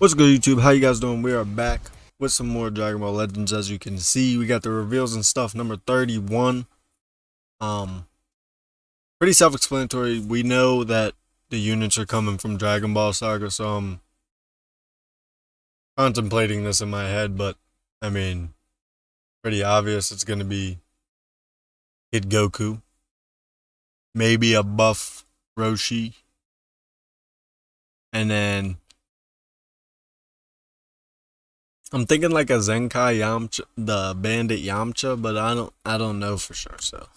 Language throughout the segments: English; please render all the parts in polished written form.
What's good, YouTube? How you guys doing? We are back with some more Dragon Ball Legends. As you can see, we got the reveals and stuff. Number 31. Pretty self-explanatory. We know that the units are coming from Dragon Ball Saga, so I'm contemplating this in my head, but I mean, pretty obvious it's gonna be Kid Goku, maybe a buff Roshi, and then I'm thinking like a Zenkai Yamcha, the Bandit Yamcha, but I don't know for sure. So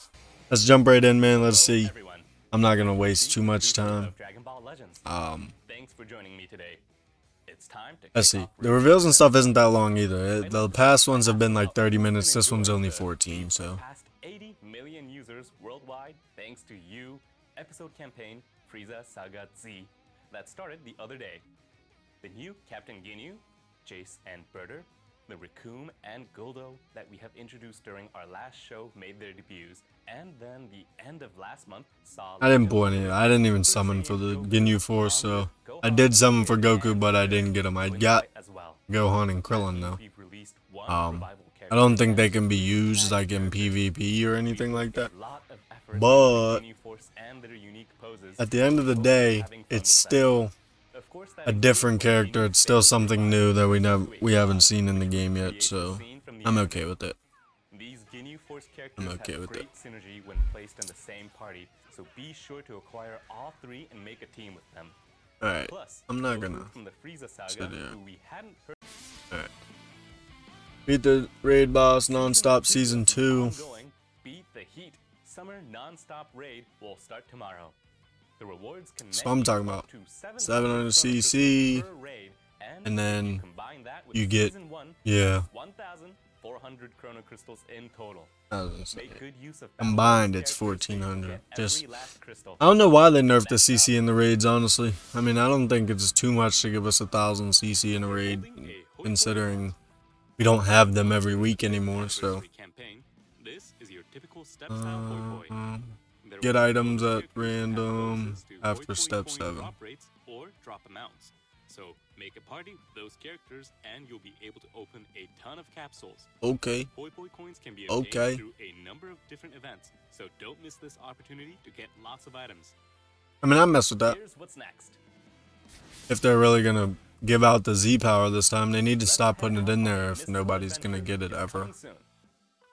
let's jump right in, man. Let's see. I'm not gonna waste too much time. Thanks for joining me today. It's time to Let's see. The reveals and stuff isn't that long either. The past ones have been like 30 minutes. This one's only 14. So past 80 million users worldwide, thanks to you. Episode campaign Frieza Saga Z that started the other day. The new Captain Ginyu, Jace and Birder, the Raccoon and Guldo that we have introduced during our last show made their debuts, and then the end of last month saw... I didn't pull any. I didn't even summon for the Ginyu Force, so I did summon for Goku, but I didn't get him. I got Gohan and Krillin though. I don't think they can be used like in PvP or anything like that. But at the end of the day, it's still a different character. It's still something new that we haven't seen in the game yet, so I'm okay with it. These Ginyu Force characters have great synergy when placed in the same party, so be sure to acquire all three and make a team with them. Alright, I'm not gonna from the Frieza Saga, who we hadn't heard. Alright. Beat the Raid Boss Non-Stop Season 2. Beat the Heat Summer Non-Stop Raid will start tomorrow. The rewards can So I'm talking about 700 CC, and then you get 1,400 Chrono Crystals in total. Make good use of combined, it's 1,400. Just I don't know why they nerfed the CC in the raids. Honestly, I mean, I don't think it's too much to give us 1,000 CC in a raid, considering we don't have them every week anymore. So get items at random after step 7. Or drop amounts. So make a party with those characters and you'll be able to open a ton of capsules. Okay. Boy coins can be obtained through a number of different events, so don't miss this opportunity to get lots of items. I mean, I mess with that. Here's what's next. If they're really gonna give out the Z power this time, they need to stop putting it in there if nobody's gonna get it ever.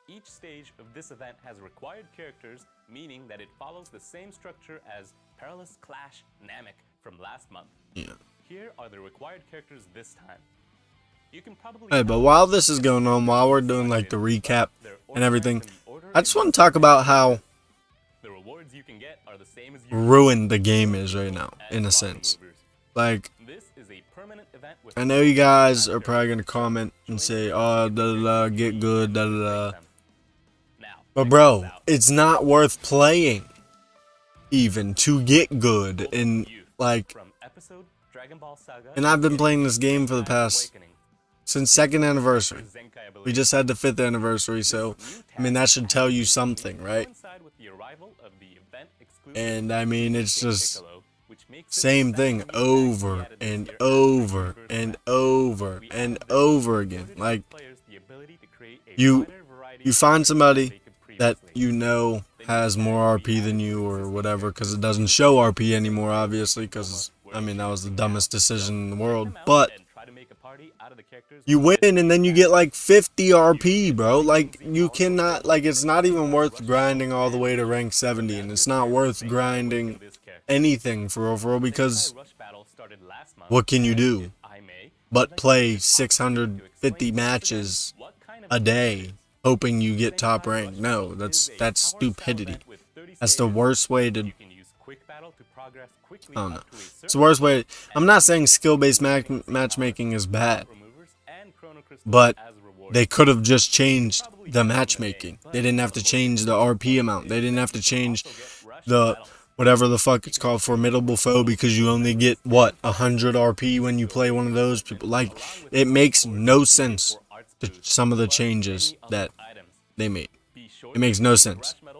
Each stage of this event has required characters, meaning that it follows the same structure as Perilous Clash Namek from last month. Yeah. Here are the required characters this time. You can probably Hey, but while this is going on, while we're doing like the recap and everything, I just want to talk about how the rewards you can get are the same as ruined the game is right now, in a sense. Like, I know you guys are probably gonna comment and say, "Oh, get good, But bro, it's not worth playing, even to get good. And like, and I've been playing this game for the past since 2nd anniversary. We just had the 5th anniversary, so I mean that should tell you something, right? And I mean, it's just same thing over and over and over and over again. Like, you find somebody that you know has more RP than you or whatever, because it doesn't show RP anymore, obviously, because I mean that was the dumbest decision in the world. But you win and then you get like 50 RP, bro. Like, you cannot, like, it's not even worth grinding all the way to rank 70, and it's not worth grinding anything for overall, because what can you do but play 650 matches a day hoping you get top rank? No, that's stupidity. That's the worst way to, I don't know. It's the worst way. I'm not saying skill-based matchmaking is bad, but they could have just changed the matchmaking. They didn't have to change the RP amount. They didn't have to change the whatever the fuck it's called, formidable foe, because you only get what, 100 RP when you play one of those people. Like, it makes no sense to some of the changes that they made. It makes no sense. Like,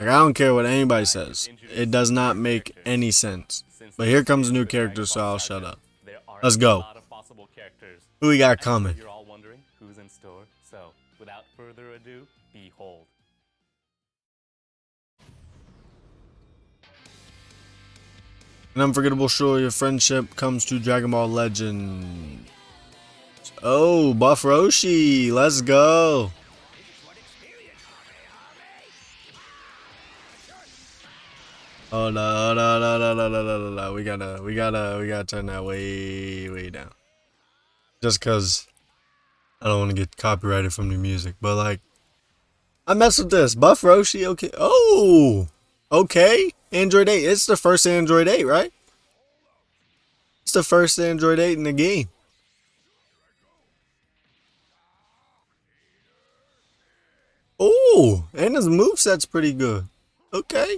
I don't care what anybody says. It does not make any sense. But here comes a new character, so I'll shut up. Let's go. Who we got coming? You're all wondering who's in store. So, without further ado, behold. An unforgettable story of friendship comes to Dragon Ball Legend. Oh, Buff Roshi, let's go. Oh no, we gotta turn that way down. Just cause I don't want to get copyrighted from the music, but like, I mess with this. Buff Roshi, okay. Oh, okay. Android 8. It's the first Android 8, right? It's the first Android 8 in the game. Oh, and his moveset's pretty good. Okay.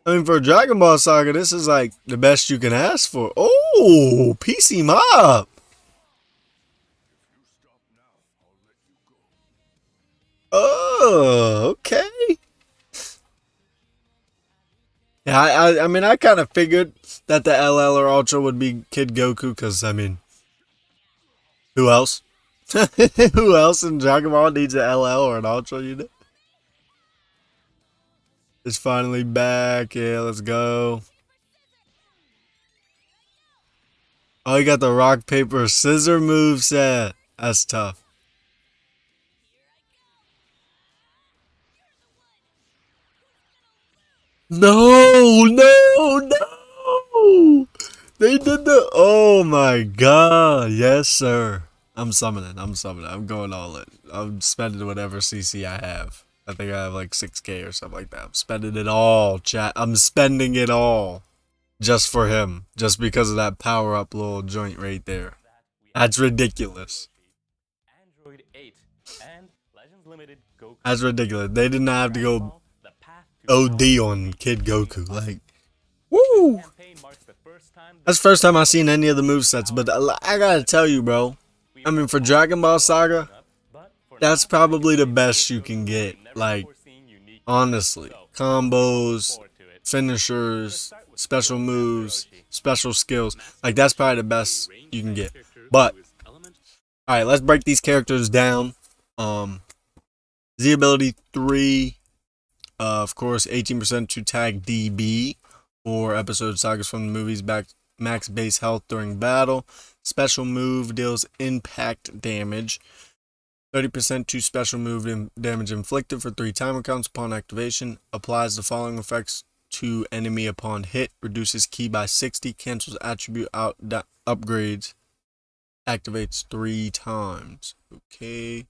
I mean, for Dragon Ball Saga, this is like the best you can ask for. Oh, PC Mob. Oh, okay. Yeah, I mean, I kind of figured that the LL or Ultra would be Kid Goku, because, I mean, who else? Who else in Dragon Ball needs an LL or an Ultra, you know? It's finally back. Yeah, let's go. Oh, you got the rock, paper, scissor moveset. That's tough. No, no, no! They did the. Oh my god. Yes, sir. I'm summoning. I'm going all in. I'm spending whatever CC I have. I think I have like 6K or something like that. I'm spending it all, chat. I'm spending it all. Just for him. Just because of that power up little joint right there. That's ridiculous. Android 8 and Legends Limited Goku. That's ridiculous. They did not have to go OD on Kid Goku. Like, woo! That's the first time I've seen any of the movesets. But I gotta tell you, bro. I mean, for Dragon Ball Saga, that's probably the best you can get. Like, honestly. Combos, finishers, special moves, special skills. Like, that's probably the best you can get. But, alright, let's break these characters down. Z ability 3. Of course, 18% to tag DB or episode sagas from the movies, max base health during battle. Special move deals impact damage. 30% to special move damage inflicted for 3 timer counts upon activation. Applies the following effects to enemy upon hit. Reduces ki by 60. Cancels attribute upgrades. Activates 3 times. Okay.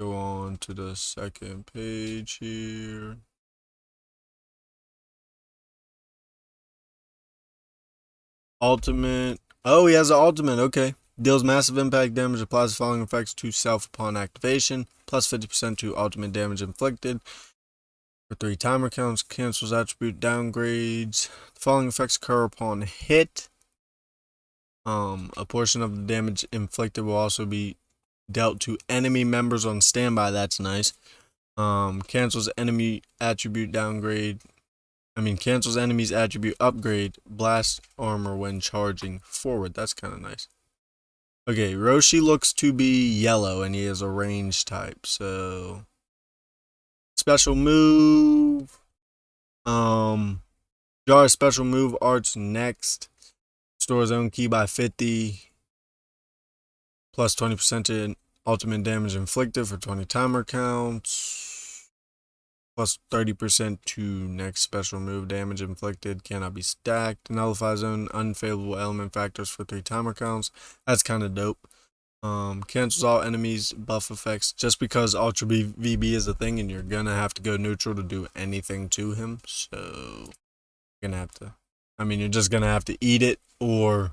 Go on to the second page here. Ultimate. Oh, he has an ultimate. Okay. Deals massive impact damage. Applies the following effects to self upon activation. Plus 50% to ultimate damage inflicted. For 3 timer counts. Cancels attribute downgrades. The following effects occur upon hit. A portion of the damage inflicted will also be dealt to enemy members on standby. That's nice. Cancels enemy attribute downgrade. Cancels enemy's attribute upgrade. Blast armor when charging forward. That's kind of nice. Okay, Roshi looks to be yellow and he is a range type. So, special move. Draw a special move arts next. Store his own ki by 50. Plus 20% to ultimate damage inflicted for 20 timer counts. Plus 30% to next special move damage inflicted. Cannot be stacked. Nullifies own unfavorable element factors for 3 timer counts. That's kind of dope. Cancels all enemies buff effects. Just because Ultra VB is a thing and you're gonna have to go neutral to do anything to him. So, you're gonna have to. You're just gonna have to eat it or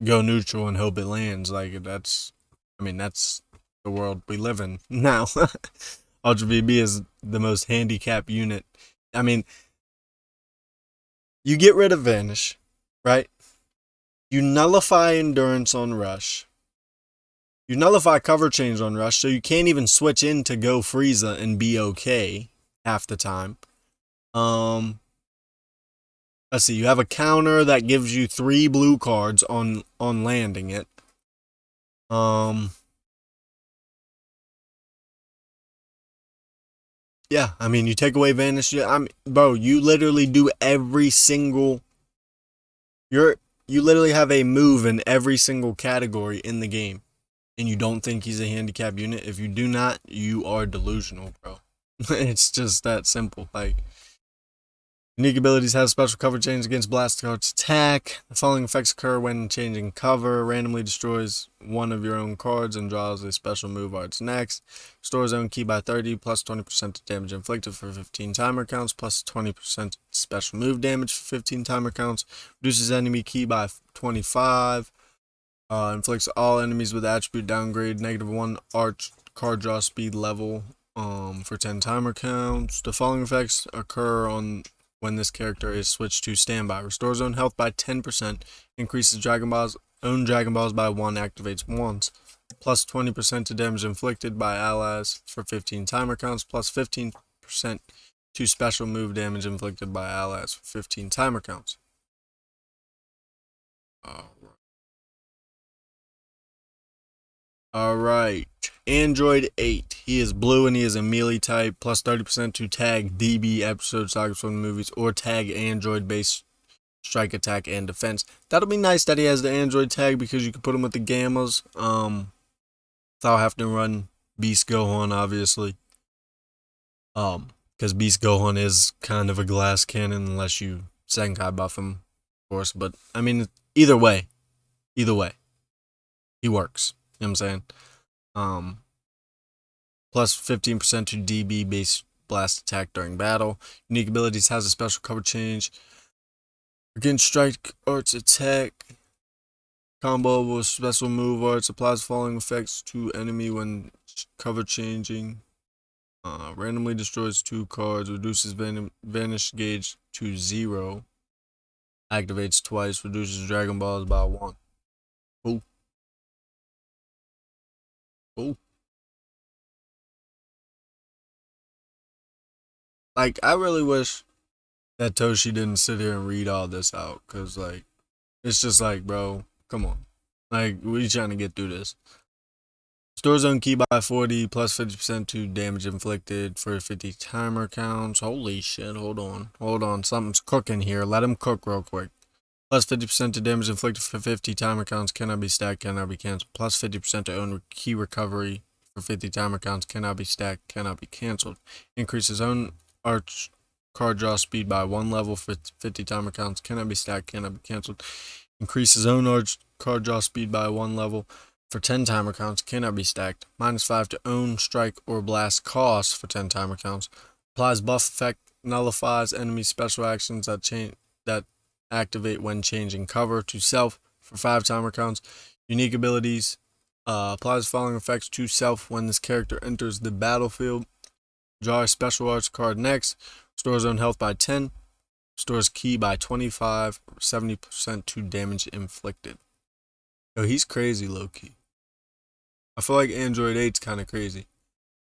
go neutral and hope it lands. Like, that's the world we live in now. Ultra VB is the most handicapped unit. You get rid of Vanish, right? You nullify Endurance on Rush. You nullify Cover Change on Rush, so you can't even switch in to go Frieza and be okay half the time. let's see, you have a counter that gives you 3 blue cards on landing it. Yeah, I mean, you take away Vanish. Bro, you literally do every single. You literally have a move in every single category in the game, and you don't think he's a handicap unit. If you do not, you are delusional, bro. It's just that simple. Like, unique abilities have special cover change against blast cards attack. The following effects occur when changing cover. Randomly destroys one of your own cards and draws a special move arts next. Restores own key by 30 plus 20% to damage inflicted for 15 timer counts plus 20% special move damage for 15 timer counts. Reduces enemy key by 25. Inflicts all enemies with attribute downgrade -1 arch card draw speed level for 10 timer counts. The following effects occur on when this character is switched to standby. Restores own health by 10%, increases own Dragon Balls by 1, activates once, plus 20% to damage inflicted by allies for 15 timer counts, plus 15% to special move damage inflicted by allies for 15 timer counts. Alright, Android 8. He is blue and he is a melee type, plus 30% to tag DB episode sagas from the movies, or tag Android based strike, attack, and defense. That'll be nice that he has the Android tag because you can put him with the Gammas. Without having to run Beast Gohan, obviously. Because Beast Gohan is kind of a glass cannon unless you Senkai buff him, of course. But, I mean, either way, he works. You know what I'm saying? Plus 15% to DB base blast attack during battle. Unique abilities has a special cover change against strike arts attack. Combo with special move arts applies following effects to enemy when cover changing. Randomly destroys 2 cards. Reduces vanish gauge to 0. Activates twice. Reduces Dragon Balls by 1. Oh. Oh. Like, I really wish that Toshi didn't sit here and read all this out. Because, like, it's just like, bro, come on. Like, we trying to get through this. Stores own key by 40, plus 50% to damage inflicted for 50 timer counts. Holy shit, hold on. Something's cooking here. Let him cook real quick. Plus 50% to damage inflicted for 50 timer counts. Cannot be stacked, cannot be canceled. Plus 50% to own key recovery for 50 timer counts. Cannot be stacked, cannot be canceled. Increases own arch card draw speed by 1 level for 50 timer counts. Cannot be stacked, cannot be canceled. Increases own arch card draw speed by 1 level for 10 timer counts. Cannot be stacked. -5 to own strike or blast cost for 10 timer counts. Applies buff effect. Nullifies enemy special actions that activate when changing cover to self for 5 timer counts. Unique abilities. Applies following effects to self when this character enters the battlefield. Draw a special arts card next. Restores own health by 10. Restores key by 25. 70% to damage inflicted. Yo, he's crazy low-key. I feel like Android 8's kind of crazy.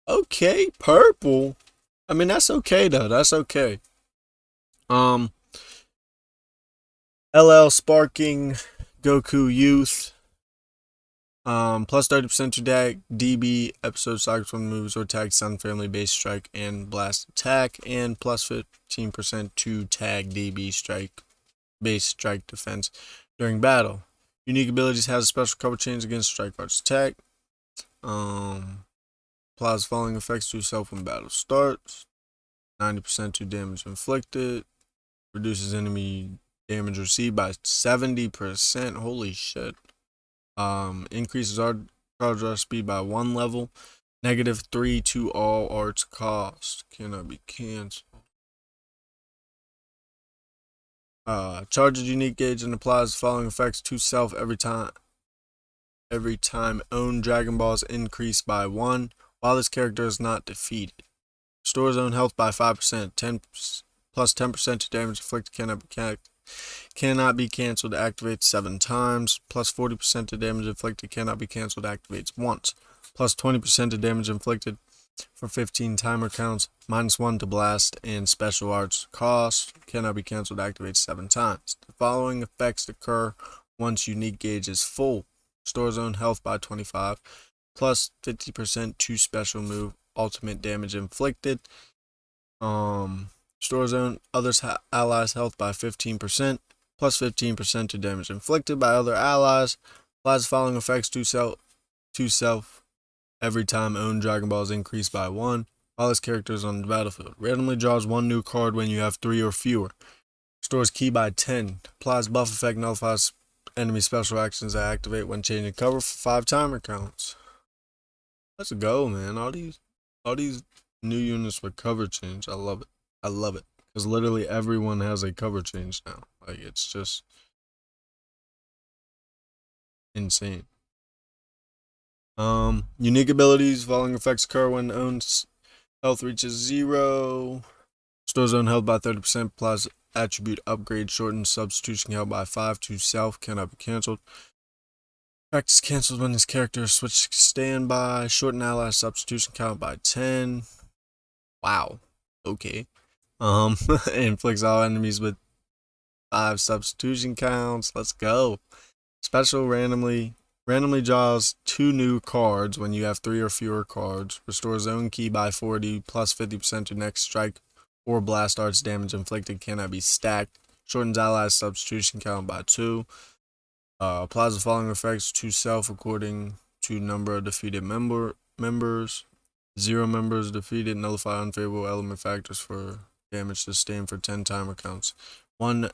Okay, purple. I mean, that's okay, though. That's okay. LL Sparking Goku Youth. Plus 30% to tag DB episode sagas from the movies or tag Sun Family base strike and blast attack, and plus 15% to tag DB strike base strike defense during battle. Unique abilities has a special cover change against strike arts attack. Applies following effects to yourself when battle starts. 90% to damage inflicted. Reduces enemy damage received by 70%. Holy shit. Increases our card draw speed by 1 level. -3 to all arts cost. Cannot be canceled. Charges unique gauge and applies the following effects to self every time own Dragon Balls increase by 1 while this character is not defeated. Restores own health by 5%, plus 10% to damage inflicted, cannot be cancelled, activates 7 times, plus 40% to damage inflicted, cannot be cancelled, activates once, plus 20% to damage inflicted, for 15 timer counts, -1 to blast, and special arts cost. Cannot be cancelled, activates 7 times. The following effects occur once unique gauge is full. Store zone health by 25, plus 50% to special move, ultimate damage inflicted. Store zone others allies health by 15%, plus 15% to damage inflicted by other allies. Applies the following effects to self every time owned Dragon Ball is increased by 1 while his character is on the battlefield. Randomly draws 1 new card when you have 3 or fewer. Stores ki by 10. Applies buff effect, nullifies enemy special actions that activate when changing cover for 5 timer counts. Let's go, man. All these new units with cover change. I love it. I love it. Because literally everyone has a cover change now. Like, it's just insane. Unique abilities. Following effects occur when owned health reaches 0. Store zone held by 30%. Applies attribute upgrade. Shortened substitution held by 5 to self. Cannot be cancelled. Practice cancelled when his character is switched to standby. Shorten ally substitution count by 10. Wow. Okay. Inflicts all enemies with 5 substitution counts. Let's go. Special randomly draws 2 new cards when you have 3 or fewer cards. Restores zone ki by 40, plus 50% to next strike or blast arts damage inflicted. Cannot be stacked. Shortens allies substitution count by 2. Applies the following effects to self according to number of defeated members. 0 members defeated, nullify unfavorable element factors for damage sustained for 10 timer counts. 1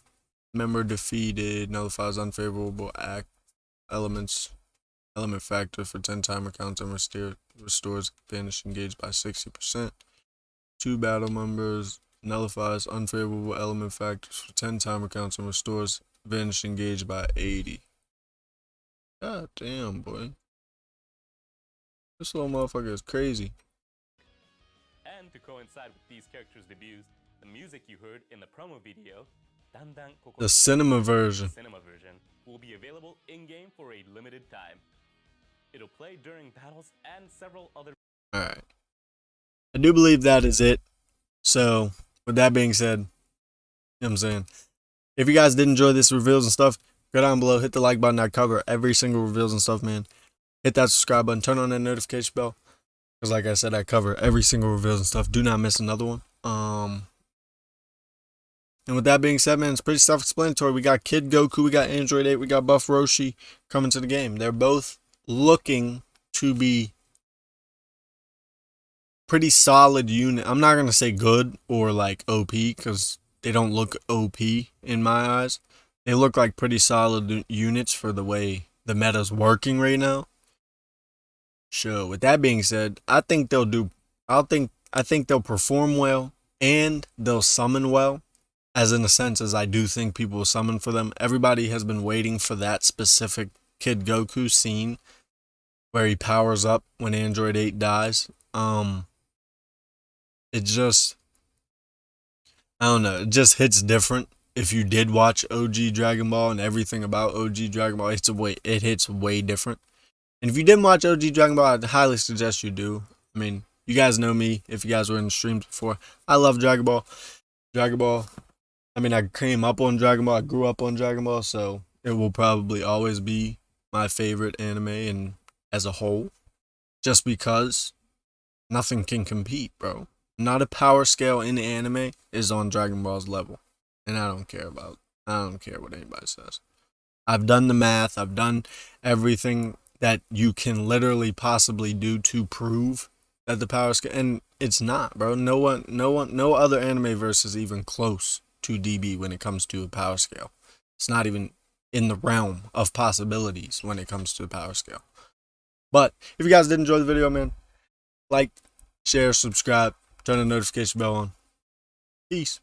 member defeated, nullifies unfavorable element factor for 10 timer counts and restores vanish engaged by 60%. 2 battle members, nullifies unfavorable element factors for 10 timer counts and restores vanish engaged by 80. God damn, boy. This little motherfucker is crazy. And to coincide with these characters' debuts, the music you heard in the promo video, the cinema version, will be available in-game for a limited time. It'll play during battles and several other... Alright. I do believe that is it. So, with that being said, you know what I'm saying? If you guys did enjoy this reveals and stuff, go down below, hit the like button. I cover every single reveals and stuff, man. Hit that subscribe button, turn on that notification bell. Because like I said, I cover every single reveals and stuff. Do not miss another one. And with that being said, man, it's pretty self-explanatory. We got Kid Goku, we got Android 8, we got Buff Roshi coming to the game. They're both looking to be pretty solid unit. I'm not going to say good or like OP because they don't look OP in my eyes. They look like pretty solid units for the way the meta's working right now. So with that being said, I think they'll perform well and they'll summon well. As in a sense, as I do think people will summon for them. Everybody has been waiting for that specific Kid Goku scene where he powers up when Android 8 dies. It just, I don't know, it just hits different. If you did watch OG Dragon Ball and everything about OG Dragon Ball, it hits way different. And if you didn't watch OG Dragon Ball, I'd highly suggest you do. I mean, you guys know me. If you guys were in the streams before, I love Dragon Ball. I mean, I came up on Dragon Ball. I grew up on Dragon Ball, so it will probably always be my favorite anime and as a whole. Just because nothing can compete, bro. Not a power scale in anime is on Dragon Ball's level. And I don't care what anybody says. I've done the math. I've done everything that you can literally possibly do to prove that the power scale, and it's not, bro. No other anime verse is even close to DB when it comes to a power scale. It's not even in the realm of possibilities when it comes to a power scale. But if you guys did enjoy the video, man, like, share, subscribe, turn the notification bell on. Peace.